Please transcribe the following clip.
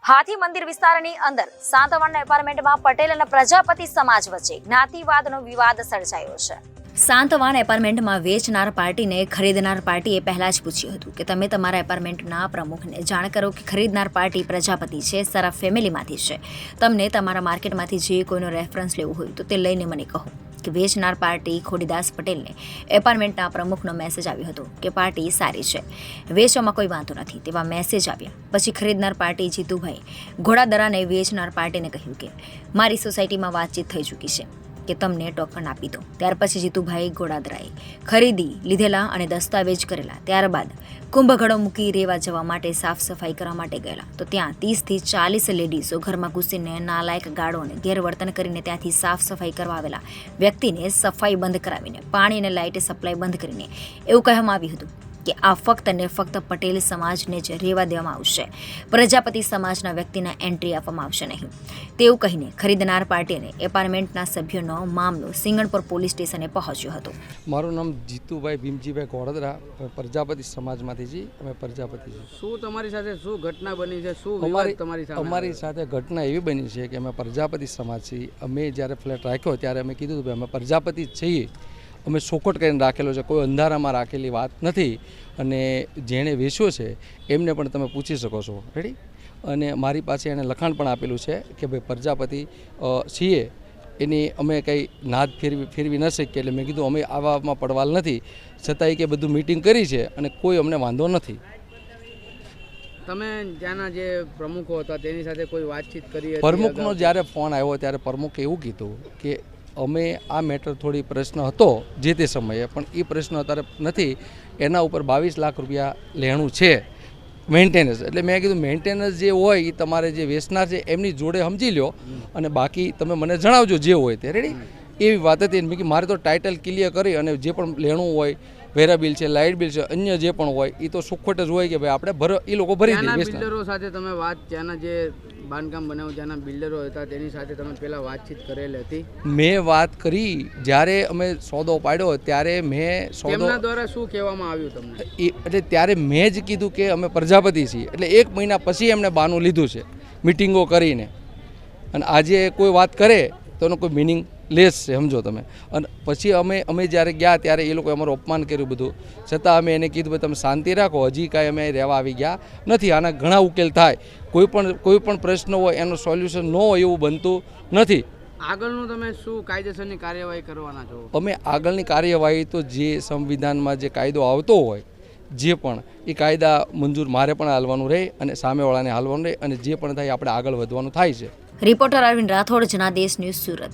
હાથી મંદિર વિસ્તારની અંદર સાંતવાડના એપાર્ટમેન્ટમાં પટેલ અને પ્રજાપતિ સમાજ વચ્ચે જ્ઞાતિવાદનો વિવાદ સર્જાયો છે. સાંતવાડ એપાર્ટમેન્ટમાં વેચનાર પાર્ટીને ખરીદનાર પાર્ટીએ પહેલા જ પૂછ્યું હતું કે તમે તમારા એપાર્ટમેન્ટના પ્રમુખને જાણ કરો કે ખરીદનાર પાર્ટી પ્રજાપતિ છે, સારા ફેમિલીમાંથી છે. તમને તમારા માર્કેટમાંથી જે કોઈનો રેફરન્સ લેવું હોય તો તે લઈને મને કહો. કે વેચનાર પાર્ટી ખોડીદાસ પટેલને એપાર્ટમેન્ટના પ્રમુખનો મેસેજ આવ્યો હતો કે પાર્ટી સારી છે, વેચવામાં કોઈ વાંધો નથી તેવા મેસેજ આવ્યા. પછી ખરીદનાર પાર્ટી જીતુભાઈ ઘોડાદરાને વેચનાર પાર્ટીને કહ્યું કે મારી સોસાયટીમાં વાતચીત થઈ ચૂકી છે કે તમને ટોકન આપી દો. ત્યાર પછી જીતુભાઈ ઘોડાદરાએ ખરીદી લીધેલા અને દસ્તાવેજ કરેલા. ત્યારબાદ કુંભઘડો મૂકી રેવા જવા માટે સાફ સફાઈ કરવા માટે ગયેલા તો ત્યાં 30 થી 40 લેડીઝો ઘરમાં ઘૂસીને નાલાયક ગાળો અને ગેરવર્તન કરીને ત્યાંથી સાફ સફાઈ કરવા આવેલા વ્યક્તિને સફાઈ બંધ કરાવીને પાણી અને લાઇટ સપ્લાય બંધ કરીને એવું કહેવામાં આવ્યું હતું કે આ ફક્ત ને ફક્ત પટેલ સમાજને જ રહેવા દેવામાં આવશે, પ્રજાપતિ સમાજના વ્યક્તિને એન્ટ્રી આપવામાં આવશે નહીં તેવું કહીને ખરીદનાર પાર્ટીને એપાર્ટમેન્ટના સભ્યોનો મામલો સિંગણપુર પોલીસ સ્ટેશને પહોંચ્યો હતો. મારું નામ જીતુભાઈ ભીમજીભાઈ ઘોડાદરા, પ્રજાપતિ સમાજમાંથી છીએ. અમે પ્રજાપતિ છીએ. શું તમારી સાથે શું ઘટના બની છે? શું વિવાદ તમારી સાથે? અમારી સાથે ઘટના એવી બની છે કે અમે પ્રજાપતિ સમાજ છીએ. અમે જ્યારે ફ્લેટ રાખ્યો ત્યારે અમે કીધું કે અમે પ્રજાપતિ છીએ, અમે ચોખવટ કરીને રાખેલો છે, કોઈ અંધારામાં રાખેલી વાત નથી. અને જેણે વેચ્યો છે એમને પણ તમે પૂછી શકો છો. રેડી? અને મારી પાસે એણે લખાણ પણ આપેલું છે કે ભાઈ પ્રજાપતિ છીએ, એની અમે કંઈ નાદ ફેરવી ન શકીએ. એટલે મેં કીધું અમે આવામાં પડવાલ નથી, છતાંય કે બધું મીટિંગ કરી છે અને કોઈ અમને વાંધો નથી. તમે ત્યાંના જે પ્રમુખો હતા તેની સાથે કોઈ વાતચીત કરી? પ્રમુખનો જ્યારે ફોન આવ્યો ત્યારે પ્રમુખે એવું કીધું કે અમે આ મેટર થોડી પ્રશ્ન હતો જે તે સમયે, પણ એ પ્રશ્ન અત્યારે નથી. એના ઉપર 22 લાખ રૂપિયા લેણું છે મેન્ટેનન્સ. એટલે મેં કીધું મેન્ટેનન્સ જે હોય એ તમારે જે વેચનાર છે એમની જોડે સમજી લો અને બાકી તમે મને જણાવજો જે હોય તે. રેડી? એવી વાત હતી. મેં કે મારે તો ટાઇટલ ક્લિયર કરી અને જે પણ લેણું હોય, વેરા બિલ છે, લાઇટ બિલ છે, અન્ય જે પણ હોય એ તો સુખવટ જ હોય કે ભાઈ આપણે એ લોકો ભરી દે. બિલ્ડરો સાથે તમે વાત, ત્યાંના જે બાંધકામ બનાવ્યું ત્યાંના બિલ્ડરો હતા તેની સાથે તમે પહેલા વાતચીત કરેલી હતી? મેં વાત કરી જ્યારે અમે સોદો પાડ્યો ત્યારે મેં તેમના દ્વારા શું કહેવામાં આવ્યું તમને? એટલે ત્યારે મેં જ કીધું કે અમે પ્રજાપતિ છીએ. એટલે 1 મહિના પછી એમને બાનું લીધું છે મિટિંગો કરીને. અને આજે કોઈ વાત કરે તો એનો કોઈ મિનિંગ લેસ છે, સમજો તમે. અને પછી અમે જ્યારે ગયા ત્યારે એ લોકોએ અમારું અપમાન કર્યું બધું. છતાં અમે એને કીધું ભાઈ તમે શાંતિ રાખો, હજી કાંઈ અમે રહેવા આવી ગયા નથી. આના ઘણા ઉકેલ થાય. કોઈ પણ પ્રશ્ન હોય એનું સોલ્યુશન ન હોય એવું બનતું નથી. આગળનું તમે શું કાયદેસરની કાર્યવાહી કરવાના છો? અમે આગળની કાર્યવાહી તો જે સંવિધાનમાં જે કાયદો આવતો હોય જે પણ એ કાયદા મંજૂર મારે પણ હાલવાનું રહે અને સામેવાળાને હાલવાનું રહે અને જે પણ થાય આપણે આગળ વધવાનું થાય છે. Reporter Arvind Rathod, Janadesh news, Surat.